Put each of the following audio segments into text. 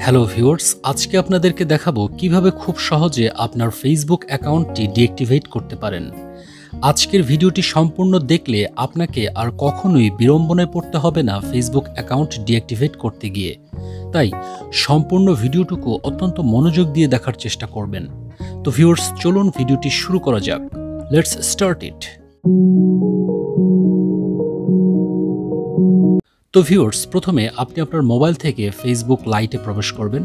Hello viewers, আজকে আপনাদেরকে দেখাবো কিভাবে খুব সহজে আপনার ফেসবুক অ্যাকাউন্টটি ডিঅ্যাক্টিভেট করতে পারেন। আজকের ভিডিওটি সম্পূর্ণ দেখলে আপনাকে আর কখনোই বিড়ম্বনায় পড়তে হবে না ফেসবুক অ্যাকাউন্ট ডিঅ্যাক্টিভেট করতে গিয়ে। তাই সম্পূর্ণ ভিডিওটুকু অত্যন্ত মনোযোগ দিয়ে দেখার চেষ্টা করবেন। তো ভিউয়ার্স, চলুন ভিডিওটি শুরু করা যাক। Let's start it. তো ভিউয়ার্স, প্রথমে আপনি আপনার মোবাইল থেকে ফেসবুক লাইটে প্রবেশ করবেন।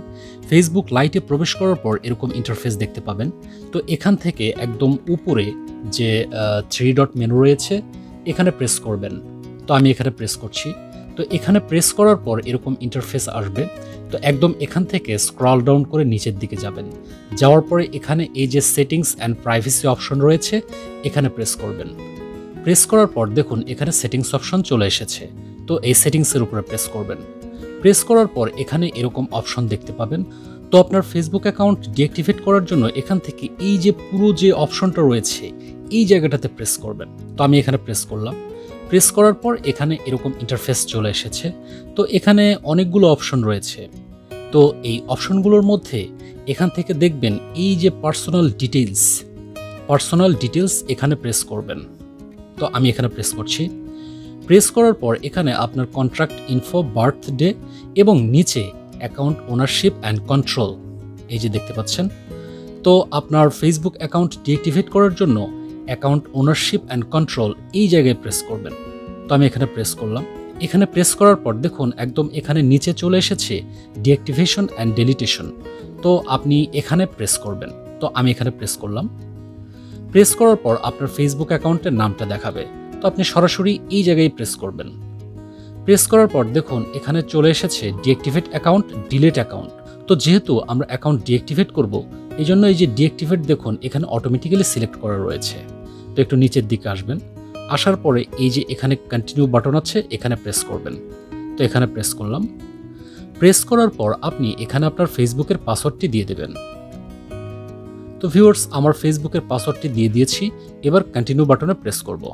ফেসবুক লাইটে প্রবেশ করার পর এরকম ইন্টারফেস দেখতে পাবেন। তো এখান থেকে একদম উপরে যে 3 ডট মেনু রয়েছে এখানে প্রেস করবেন। তো আমি এখানে প্রেস করছি। তো এখানে প্রেস করার পর এরকম ইন্টারফেস আসবে। তো একদম এখান থেকে স্ক্রল ডাউন করে নিচের দিকে যাবেন। যাওয়ার পরে এখানে এই যে সেটিংস অ্যান্ড প্রাইভেসি অপশন রয়েছে এখানে প্রেস করবেন। প্রেস করার পর দেখুন এখানে সেটিংস অপশন চলে এসেছে। তো এই সেটিংসের উপরে প্রেস করবেন। প্রেস করার পর এখানে এরকম অপশন দেখতে পাবেন। তো আপনার ফেসবুক অ্যাকাউন্ট ডিঅ্যাক্টিভেট করার জন্য এখান থেকে এই যে পুরো যে অপশনটা রয়েছে এই জায়গাটাতে প্রেস করবেন। তো আমি এখানে প্রেস করলাম। প্রেস করার পর এখানে এরকম ইন্টারফেস চলে এসেছে। তো এখানে অনেকগুলো অপশন রয়েছে। তো এই অপশনগুলোর মধ্যে এখান থেকে দেখবেন এই যে পার্সোনাল ডিটেলস এখানে প্রেস করবেন। তো আমি এখানে প্রেস করছি। প্রেস করার পর এখানে আপনার কন্ট্রাক্ট ইনফো, বার্থডে এবং নিচে অ্যাকাউন্ট ওনারশিপ অ্যান্ড কন্ট্রোল এই যে দেখতে পাচ্ছেন। তো আপনার ফেসবুক অ্যাকাউন্ট ডিঅ্যাক্টিভেট করার জন্য অ্যাকাউন্ট ওনারশিপ অ্যান্ড কন্ট্রোল এই জায়গায় প্রেস করবেন। তো আমি এখানে প্রেস করলাম। এখানে প্রেস করার পর দেখুন একদম এখানে নিচে চলে এসেছে ডিঅ্যাক্টিভেশন অ্যান্ড ডেলিটেশন। তো আপনি এখানে প্রেস করবেন। তো আমি এখানে প্রেস করলাম। প্রেস করার পর আপনার ফেসবুক অ্যাকাউন্টের নামটা দেখাবে। তো আপনি সরাসরি এই জায়গায় প্রেস করবেন। প্রেস করার পর দেখুন এখানে চলে এসেছে ডিঅ্যাক্টিভেট অ্যাকাউন্ট, ডিলিট অ্যাকাউন্ট। তো যেহেতু আমরা অ্যাকাউন্ট ডিঅ্যাক্টিভেট করব এই জন্য এই যে ডিঅ্যাক্টিভেট দেখুন এখানে অটোমেটিক্যালি সিলেক্ট করা রয়েছে। তো একটু নিচের দিকে আসবেন। আসার পরে এই যে এখানে কন্টিনিউ বাটন আছে এখানে প্রেস করবেন। তো এখানে প্রেস করলাম। প্রেস করার পর আপনি এখানে আপনার ফেসবুকের পাসওয়ার্ডটি দিয়ে দেবেন। তো ভিউয়ার্স, আমার ফেসবুকের পাসওয়ার্ডটি দিয়ে দিয়েছি। এবার কন্টিনিউ বাটনে প্রেস করব।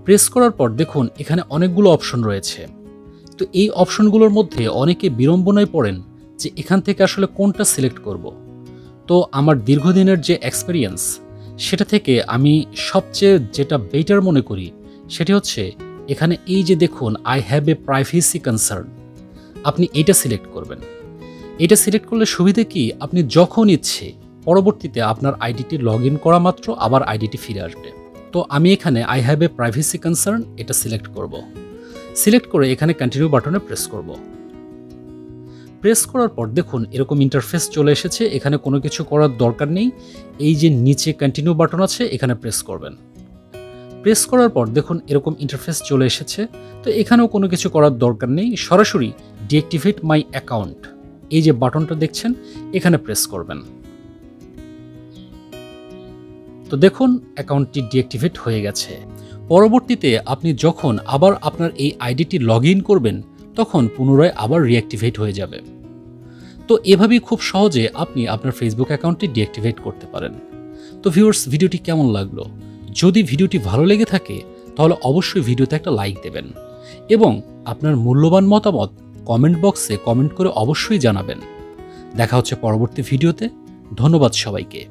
প্রেস করার পর দেখুন এখানে অনেকগুলো অপশন রয়েছে। তো এই অপশনগুলোর মধ্যে অনেকে বিড়ম্বনায় পড়েন যে এখান থেকে আসলে কোনটা সিলেক্ট করব। তো আমার দীর্ঘদিনের যে এক্সপেরিয়েন্স সেটা থেকে আমি সবচেয়ে যেটা বেটার মনে করি সেটি হচ্ছে এখানে এই যে দেখুন I have a privacy concern, আপনি এটা সিলেক্ট করবেন। এটা সিলেক্ট করলে সুবিধা কি, আপনি যখন ইচ্ছে পরবর্তীতে আপনার আইডিটি লগ ইন করা মাত্র আবার আইডিটি ফিরে আসবে। তো আমি এখানে I have a privacy concern এটা সিলেক্ট করব। সিলেক্ট করে এখানে কন্টিনিউ বাটনে প্রেস করব। প্রেস করার পর দেখুন এরকম ইন্টারফেস চলে এসেছে। এখানে কোনো কিছু করার দরকার নেই। এই যে নিচে কন্টিনিউ বাটন আছে এখানে প্রেস করবেন। প্রেস করার পর দেখুন এরকম ইন্টারফেস চলে এসেছে। তো এখানেও কোনো কিছু করার দরকার নেই। সরাসরি ডিঅ্যাক্টিভেট মাই অ্যাকাউন্ট এই যে বাটনটা দেখছেন এখানে প্রেস করবেন। তো দেখুন অ্যাকাউন্টটি ডিঅ্যাক্টিভেট হয়ে গেছে। পরবর্তীতে আপনি যখন আবার আপনার এই আইডিটি লগ ইন করবেন তখন পুনরায় আবার রিঅ্যাক্টিভেট হয়ে যাবে। তো এভাবেই খুব সহজে আপনি আপনার ফেসবুক অ্যাকাউন্টটি ডিঅ্যাক্টিভেট করতে পারেন। তো ভিউয়ার্স, ভিডিওটি কেমন লাগলো? যদি ভিডিওটি ভালো লেগে থাকে তাহলে অবশ্যই ভিডিওতে একটা লাইক দেবেন এবং আপনার মূল্যবান মতামত কমেন্ট বক্সে কমেন্ট করে অবশ্যই জানাবেন। দেখা হচ্ছে পরবর্তী ভিডিওতে। ধন্যবাদ সবাইকে।